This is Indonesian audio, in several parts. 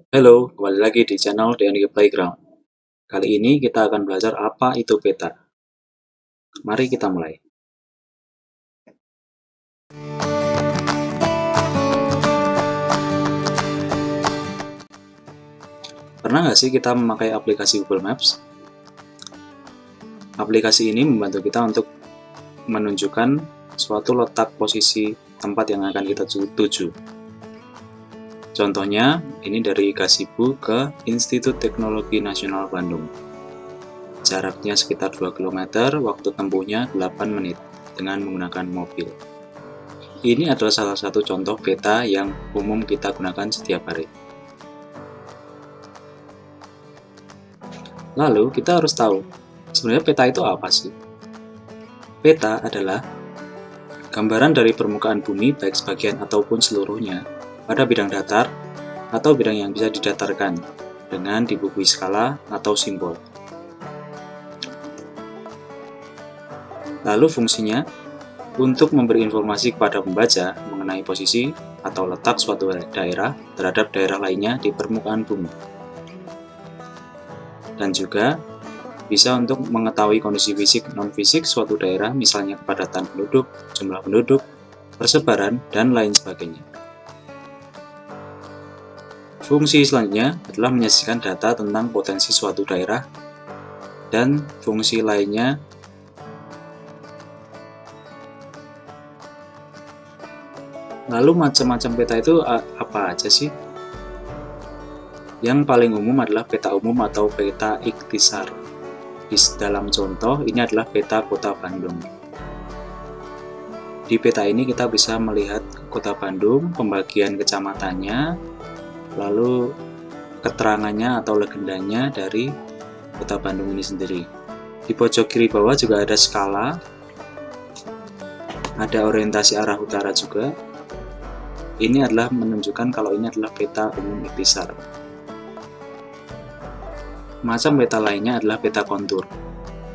Halo, kembali lagi di channel DNG Playground. Kali ini kita akan belajar apa itu peta. Mari kita mulai. Pernah nggak sih kita memakai aplikasi Google Maps? Aplikasi ini membantu kita untuk menunjukkan suatu letak posisi tempat yang akan kita tuju. Contohnya, ini dari Gasibu ke Institut Teknologi Nasional Bandung. Jaraknya sekitar 2 km, waktu tempuhnya 8 menit dengan menggunakan mobil. Ini adalah salah satu contoh peta yang umum kita gunakan setiap hari. Lalu, kita harus tahu, sebenarnya peta itu apa sih? Peta adalah gambaran dari permukaan bumi baik sebagian ataupun seluruhnya pada bidang datar atau bidang yang bisa didatarkan dengan dibukui skala atau simbol. Lalu fungsinya untuk memberi informasi kepada pembaca mengenai posisi atau letak suatu daerah terhadap daerah lainnya di permukaan bumi. Dan juga bisa untuk mengetahui kondisi fisik non-fisik suatu daerah, misalnya kepadatan penduduk, jumlah penduduk, persebaran, dan lain sebagainya. Fungsi selanjutnya adalah menyajikan data tentang potensi suatu daerah, dan fungsi lainnya lalu macam-macam peta itu apa aja sih? Yang paling umum adalah peta umum atau peta ikhtisar. Di dalam contoh, ini adalah peta Kota Bandung. Di peta ini kita bisa melihat Kota Bandung, pembagian kecamatannya, lalu keterangannya atau legendanya dari Kota Bandung ini sendiri. Di pojok kiri bawah juga ada skala, ada orientasi arah utara juga. Ini adalah menunjukkan kalau ini adalah peta umum ikhtisar. Macam peta lainnya adalah peta kontur.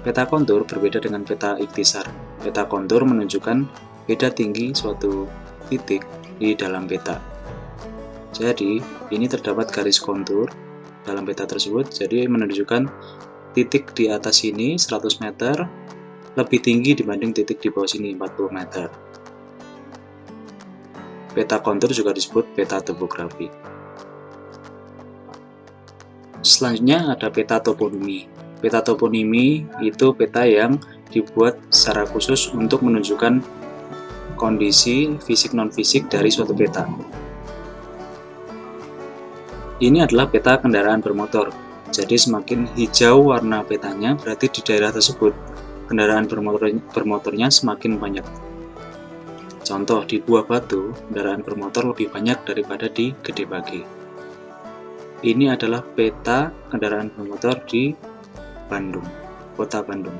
Peta kontur berbeda dengan peta ikhtisar. Peta kontur menunjukkan beda tinggi suatu titik di dalam peta. Jadi, ini terdapat garis kontur dalam peta tersebut, jadi menunjukkan titik di atas sini 100 meter lebih tinggi dibanding titik di bawah sini 40 meter. Peta kontur juga disebut peta topografi. Selanjutnya ada peta toponimi. Peta toponimi itu peta yang dibuat secara khusus untuk menunjukkan kondisi fisik non-fisik dari suatu peta. Ini adalah peta kendaraan bermotor. Jadi semakin hijau warna petanya berarti di daerah tersebut kendaraan bermotornya semakin banyak. Contoh, di Buah Batu, kendaraan bermotor lebih banyak daripada di Gede Bage. Ini adalah peta kendaraan bermotor di Bandung, Kota Bandung.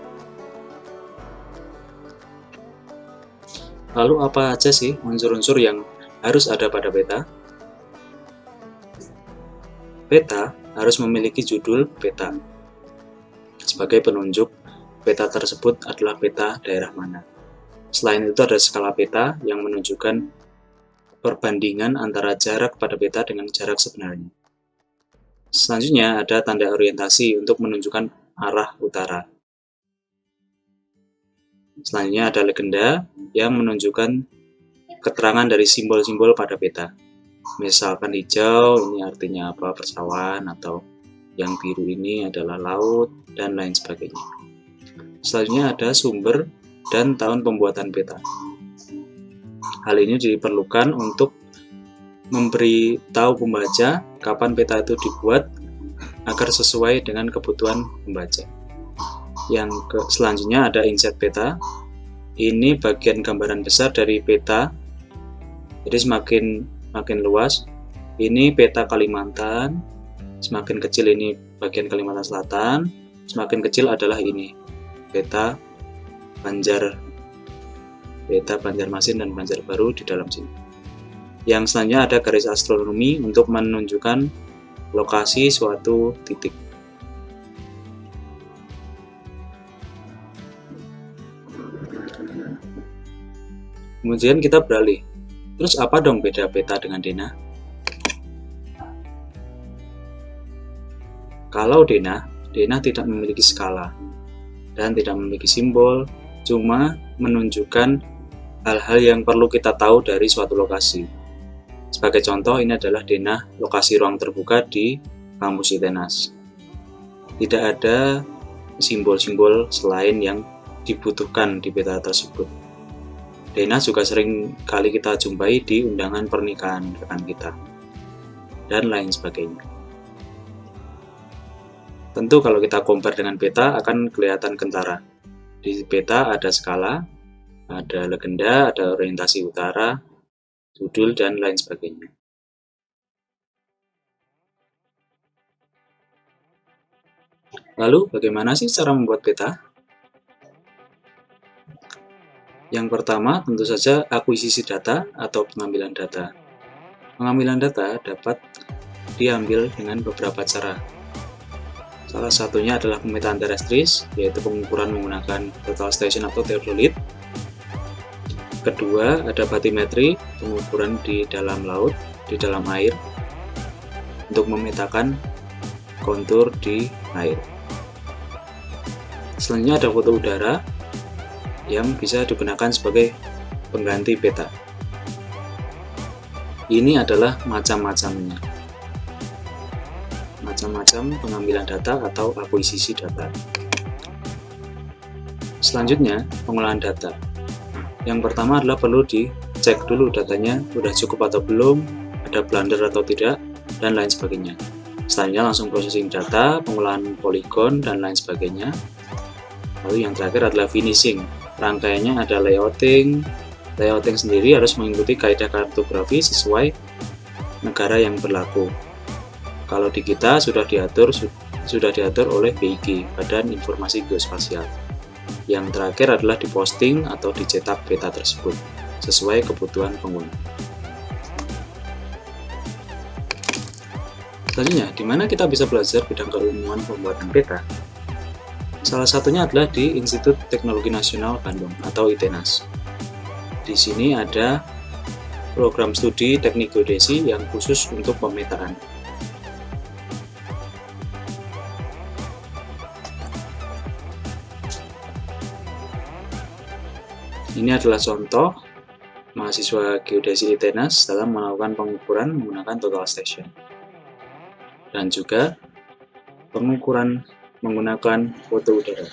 Lalu apa aja sih unsur-unsur yang harus ada pada peta? Peta harus memiliki judul peta. Sebagai penunjuk, peta tersebut adalah peta daerah mana. Selain itu ada skala peta yang menunjukkan perbandingan antara jarak pada peta dengan jarak sebenarnya. Selanjutnya ada tanda orientasi untuk menunjukkan arah utara. Selanjutnya ada legenda yang menunjukkan keterangan dari simbol-simbol pada peta. Misalkan hijau ini artinya apa, persawahan, atau yang biru ini adalah laut, dan lain sebagainya. Selanjutnya ada sumber dan tahun pembuatan peta. Hal ini diperlukan untuk memberi tahu pembaca kapan peta itu dibuat agar sesuai dengan kebutuhan pembaca. Selanjutnya ada inset peta. Ini bagian gambaran besar dari peta. Jadi semakin luas. Ini peta Kalimantan. Semakin kecil ini bagian Kalimantan Selatan. Semakin kecil adalah ini peta Banjarmasin dan Banjarbaru di dalam sini. Yang selanjutnya ada garis astronomi untuk menunjukkan lokasi suatu titik. Kemudian kita beralih. Terus apa dong beda peta dengan denah? Kalau denah tidak memiliki skala dan tidak memiliki simbol, cuma menunjukkan hal-hal yang perlu kita tahu dari suatu lokasi. Sebagai contoh, ini adalah denah lokasi ruang terbuka di kampus ITENAS. Tidak ada simbol-simbol selain yang dibutuhkan di peta tersebut. Denah juga sering kali kita jumpai di undangan pernikahan rekan kita, dan lain sebagainya. Tentu kalau kita compare dengan peta akan kelihatan kentara. Di peta ada skala, ada legenda, ada orientasi utara, judul, dan lain sebagainya. Lalu bagaimana sih cara membuat peta? Yang pertama tentu saja akuisisi data atau pengambilan data. Pengambilan data dapat diambil dengan beberapa cara. Salah satunya adalah pemetaan terestris, yaitu pengukuran menggunakan total station atau teodolit. Kedua, ada batimetri, pengukuran di dalam laut, di dalam air, untuk memetakan kontur di air. Selanjutnya ada foto udara, yang bisa digunakan sebagai pengganti peta. Ini adalah macam-macamnya. Macam-macam pengambilan data atau akuisisi data. Selanjutnya, pengolahan data. Yang pertama adalah perlu dicek dulu datanya sudah cukup atau belum, ada blunder atau tidak, dan lain sebagainya. Selanjutnya langsung processing data, pengolahan poligon, dan lain sebagainya. Lalu yang terakhir adalah finishing. Rangkaiannya ada layouting. Layouting sendiri harus mengikuti kaidah kartografi sesuai negara yang berlaku. Kalau di kita sudah diatur oleh BIG, Badan Informasi Geospasial. Yang terakhir adalah diposting atau dicetak peta tersebut sesuai kebutuhan pengguna. Selanjutnya, di mana kita bisa belajar bidang keilmuan pembuatan peta? Salah satunya adalah di Institut Teknologi Nasional Bandung atau ITENAS. Di sini ada program studi teknik geodesi yang khusus untuk pemetaan. Ini adalah contoh mahasiswa geodesi ITENAS dalam melakukan pengukuran menggunakan total station. Dan juga pengukuran menggunakan foto udara.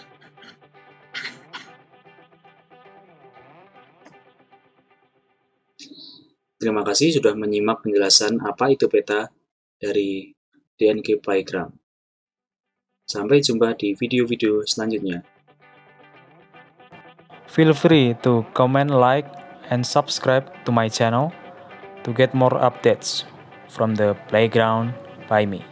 Terima kasih sudah menyimak penjelasan apa itu peta dari DNG Playground. Sampai jumpa di video-video selanjutnya. Feel free to comment, like, and subscribe to my channel to get more updates from the playground by me.